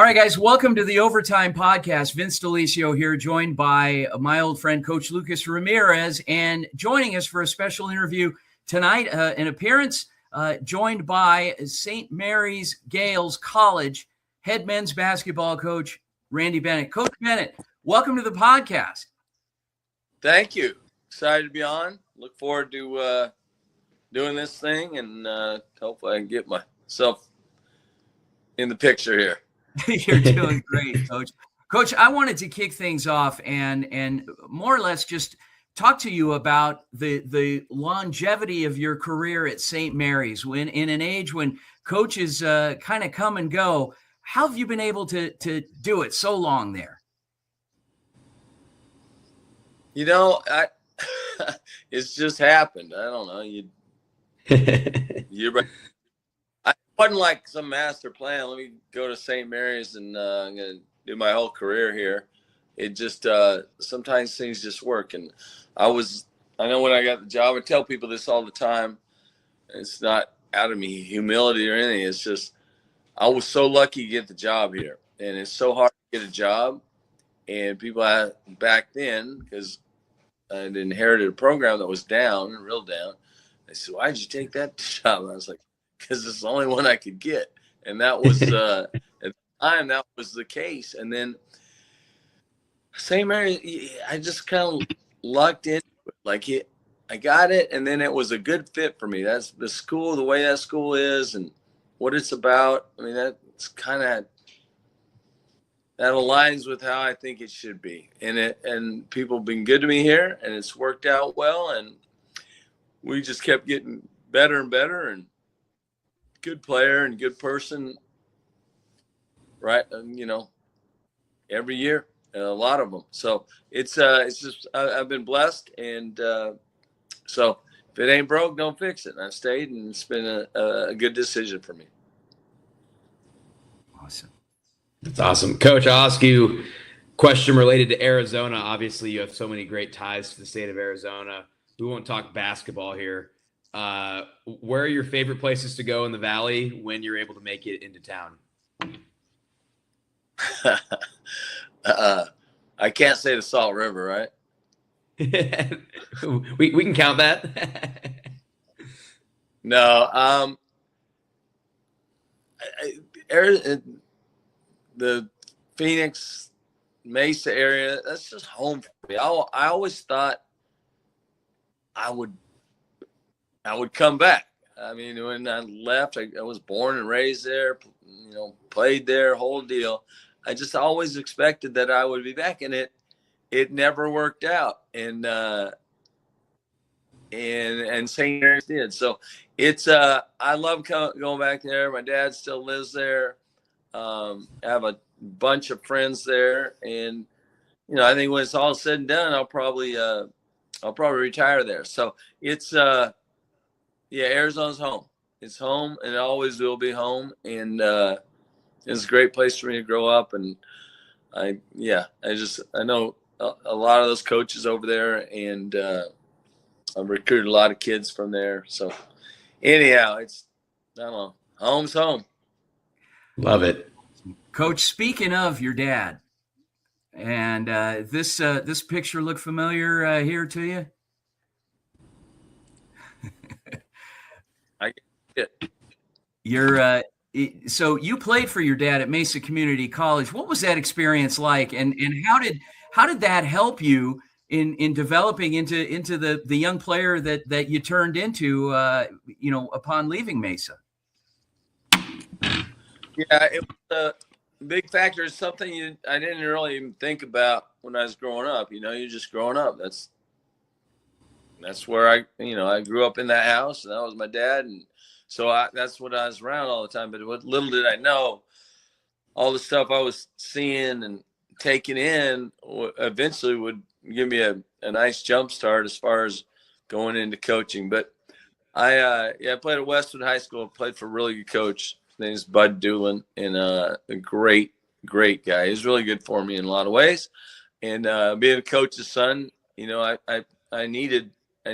All right, guys, welcome to the Overtime Podcast. Vince Delicio here, joined by my old friend, Coach Lucas Ramirez, and joining us for a special interview tonight, an appearance joined by St. Mary's Gales College head men's basketball coach, Randy Bennett. Coach Bennett, welcome to the podcast. Thank you. Excited to be on. Look forward to doing this thing, and hopefully I can get myself in the picture here. You're doing great, Coach. Coach, I wanted to kick things off and more or less just talk to you about the longevity of your career at St. Mary's. When in an age when coaches kind of come and go, how have you been able to do it so long there? You know, it's just happened. I don't know. You're I wasn't like some master plan. Let me go to St. Mary's and I'm going to do my whole career here. It just sometimes things just work. And I know when I got the job, I tell people this all the time. It's not out of me humility or anything. It's just I was so lucky to get the job here. And it's so hard to get a job. And people back then, because I'd inherited a program that was down, real down. They said, "Why'd you take that job?" And I was like, because it's the only one I could get. And that was, at the time, that was the case. And then St. Mary, I just kind of lucked into it. Like, I got it, and then it was a good fit for me. That's the school, the way that school is and what it's about. I mean, that's kind of, that aligns with how I think it should be. And people have been good to me here, and it's worked out well. And we just kept getting better and better, and good player and good person, right? You know, every year, a lot of them. So it's just I've been blessed, and so if it ain't broke, don't fix it. And I've stayed, and it's been a good decision for me. Awesome. That's awesome. Coach, I'll ask you a question related to Arizona. Obviously, you have so many great ties to the state of Arizona. We won't talk basketball here. Where are your favorite places to go in the Valley when you're able to make it into town? I can't say the Salt River, right? we can count that. No, the Phoenix Mesa area, that's just home for me. I always thought I would come back. I mean, when I left, I was born and raised there, you know, played there, whole deal. I just always expected that I would be back, and it never worked out. And St. Mary's did. So it's I love going back there. My dad still lives there. I have a bunch of friends there, and you know, I think when it's all said and done, I'll probably retire there. So it's yeah, Arizona's home. It's home, and it always will be home. And it's a great place for me to grow up. And I know a lot of those coaches over there, and I've recruited a lot of kids from there. So anyhow, I don't know, home's home. Love it. Coach, speaking of your dad, and this picture look familiar here to you? I get it. You're so you played for your dad at Mesa Community College. What was that experience like, and how did that help you in developing into the young player that you turned into you know, upon leaving Mesa? Yeah, it was a big factor. It's something I didn't really even think about when I was growing up. You know, you're just growing up. That's where I grew up in that house, and that was my dad, and so that's what I was around all the time. But what little did I know, all the stuff I was seeing and taking in eventually would give me a nice jump start as far as going into coaching. But I played at Westwood High School. Played for a really good coach. His name is Bud Doolin, and a great guy. He's really good for me in a lot of ways. And being a coach's son, you know, I needed a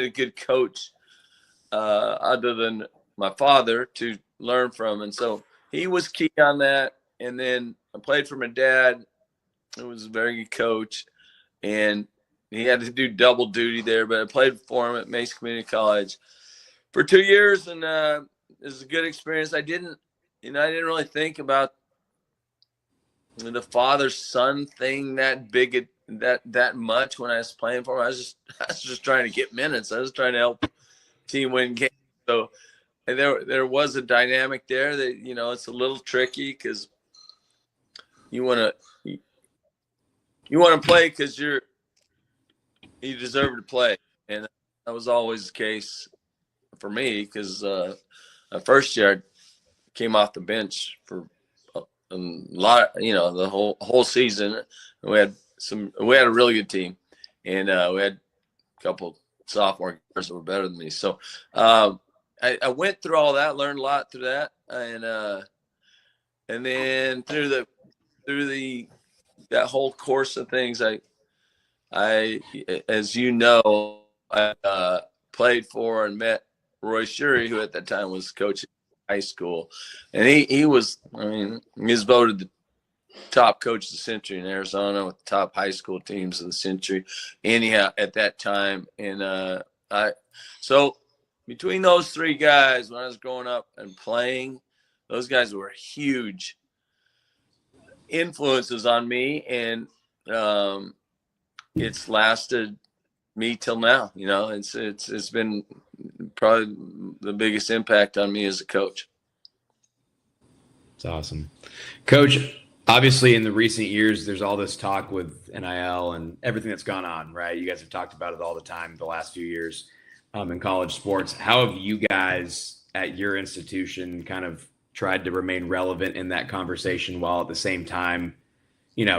good coach other than my father to learn from. And so he was key on that. And then I played for my dad, who was a very good coach, and he had to do double duty there. But I played for him at Mesa Community College for 2 years, and it was a good experience. I didn't really think about the father-son thing that much when I was playing for him. I was just trying to get minutes. I was trying to help team win games. So and there was a dynamic there that, it's a little tricky because you want to play because you deserve to play, and that was always the case for me because my first year I came off the bench for a lot, the whole season. We had a really good team, and we had a couple sophomore guys that were better than me. So I went through all that, learned a lot through that, and then through that whole course of things, I as you know, I played for and met Roy Shuri, who at that time was coaching high school, and he was voted the top coach of the century in Arizona with the top high school teams of the century anyhow at that time. And so between those three guys, when I was growing up and playing, those guys were huge influences on me, and it's lasted me till now. It's been probably the biggest impact on me as a coach. It's awesome. Coach, obviously in the recent years, there's all this talk with NIL and everything that's gone on, right? You guys have talked about it all the time the last few years in college sports. How have you guys at your institution kind of tried to remain relevant in that conversation while at the same time,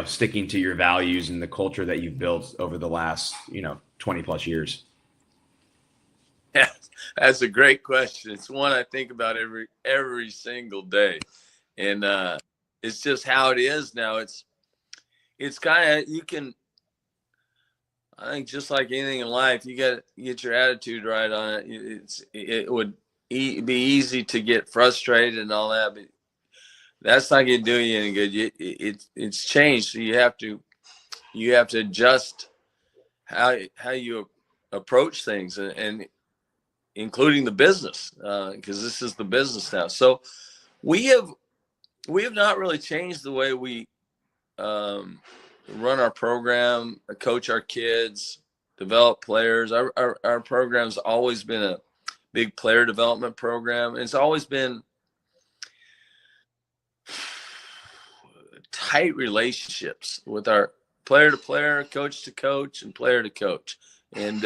sticking to your values and the culture that you've built over the last, 20 plus years? Yeah, that's a great question. It's one I think about every single day. And it's just how it is now. It's kind of, I think just like anything in life, you got to get your attitude right on it. It would be easy to get frustrated and all that, but that's not going to do you any good. It's changed. So you have to adjust how you approach things, and including the business, because this is the business now. So we have not really changed the way we run our program, coach our kids, develop players. Our program's always been a big player development program. It's always been tight relationships with our player to player, coach to coach, and player to coach. And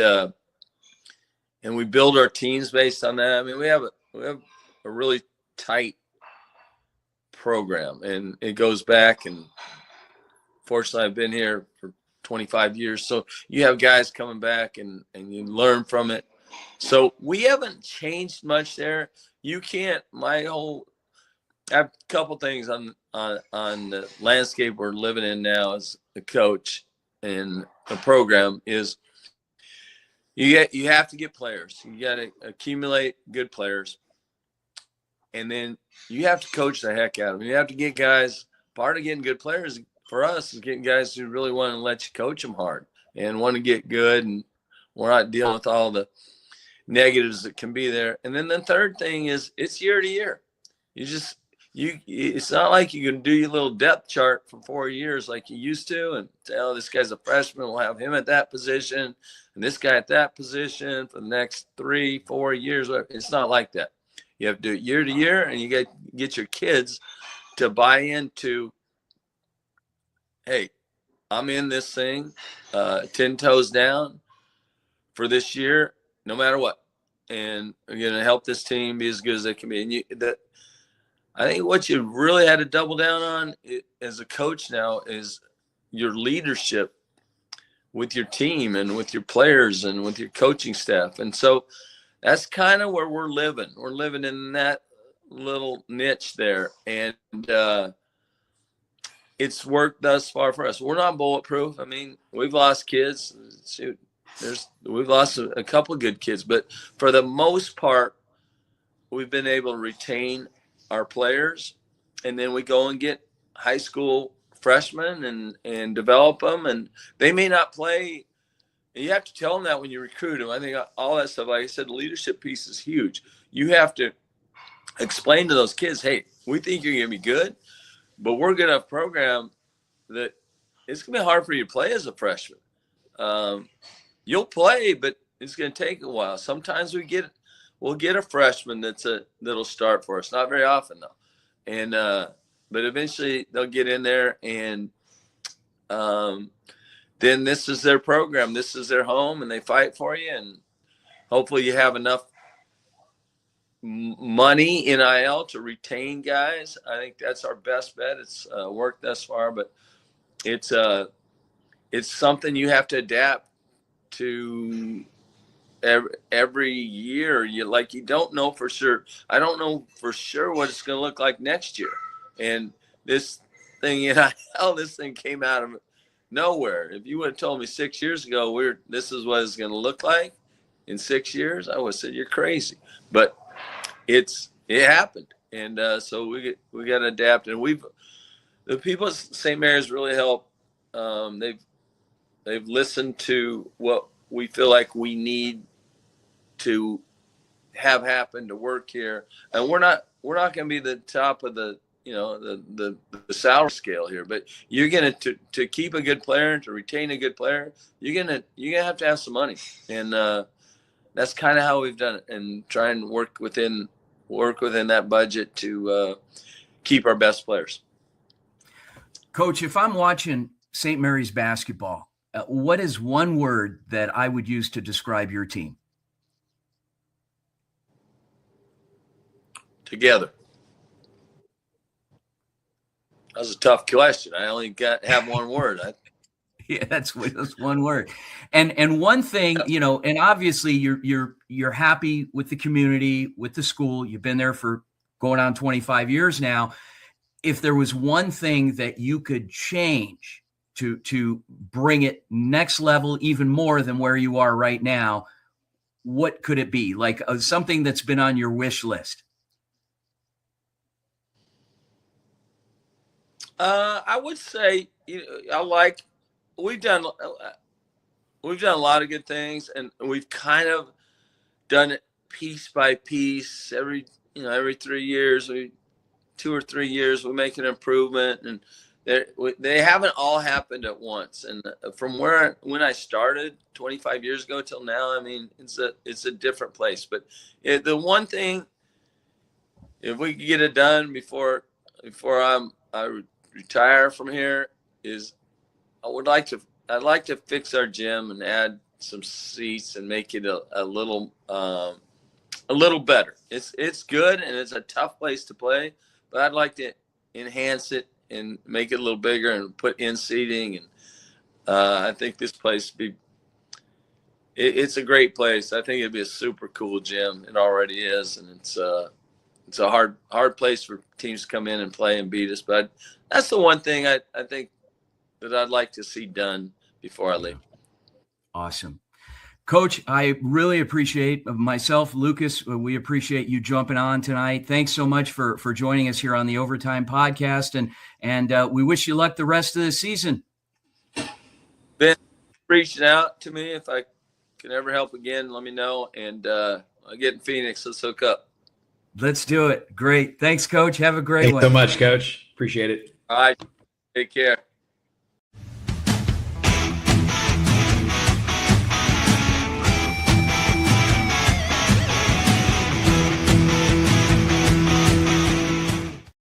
we build our teams based on that. I mean, we have a really tight program, and it goes back, and fortunately I've been here for 25 years. So you have guys coming back and you learn from it. So we haven't changed much there. You can't, I have a couple things on the landscape we're living in now as a coach and a program is you have to get players. You got to accumulate good players, and then you have to coach the heck out of them. You have to get guys. Part of getting good players for us is getting guys who really want to let you coach them hard and want to get good, and we're not dealing with all the negatives that can be there. And then the third thing is it's year to year. It's not like you can do your little depth chart for 4 years like you used to and say, oh, this guy's a freshman, we'll have him at that position and this guy at that position for the next 3-4 years. It's not like that. You have to do it year to year, and you get your kids to buy into, hey, I'm in this thing 10 toes down for this year, no matter what. And I'm going to help this team be as good as they can be. And I think what you really had to double down on as a coach now is your leadership with your team and with your players and with your coaching staff. And so that's kind of where we're living. We're living in that little niche there. And it's worked thus far for us. We're not bulletproof. I mean, we've lost kids. Shoot, we've lost a couple of good kids. But for the most part, we've been able to retain our players and then we go and get high school freshmen and develop them, and they may not play. And you have to tell them that when you recruit them. I think all that stuff, like I said, the leadership piece is huge. You have to explain to those kids, hey, we think you're going to be good, but we're going to program that it's going to be hard for you to play as a freshman. You'll play, but it's going to take a while. Sometimes we'll get a freshman that'll start for us. Not very often though. And but eventually they'll get in there, and then this is their program. This is their home, and they fight for you. And hopefully you have enough money, NIL, to retain guys. I think that's our best bet. It's worked thus far, but it's something you have to adapt to every year. You don't know for sure. I don't know for sure what it's going to look like next year. And this thing, this thing came out of nowhere. If you would have told me 6 years ago this is what it's going to look like in 6 years, I would have said you're crazy. But it happened, and so we got to adapt. And the people at St. Mary's really helped. They've listened to what we feel like we need to have happen to work here, and we're not going to be the top of the salary scale here, but you're gonna to keep a good player, to retain a good player, you're gonna have to have some money, and that's kind of how we've done it, and try and work within that budget to keep our best players. Coach, if I'm watching St. Mary's basketball, what is one word that I would use to describe your team? Together. That was a tough question. I only have one word. Yeah, that's one word. And one thing, and obviously you're happy with the community, with the school. You've been there for going on 25 years now. If there was one thing that you could change to bring it next level, even more than where you are right now, what could it be? Like something that's been on your wish list? I would say we've done a lot of good things, and we've kind of done it piece by piece. Every 3 years, 2 or 3 years, we make an improvement, and they haven't all happened at once. And from when I started 25 years ago till now, I mean, it's a different place. But the one thing, if we could get it done before I retire from here, is I'd like to fix our gym and add some seats and make it a little better. It's good, and it's a tough place to play, but I'd like to enhance it and make it a little bigger and put in seating. And I think this place it's a great place. I think it'd be a super cool gym. It already is, and it's a hard place for teams to come in and play and beat us. But that's the one thing I think that I'd like to see done before I leave. Awesome. Coach, I really appreciate myself, Lucas. We appreciate you jumping on tonight. Thanks so much for joining us here on the Overtime Podcast, and we wish you luck the rest of the season. Ben, reaching out to me. If I can ever help again, let me know. And I'll get in Phoenix. Let's hook up. Let's do it. Great. Thanks, Coach. Have a great one. Thanks so much, Coach. Appreciate it. All right. Take care.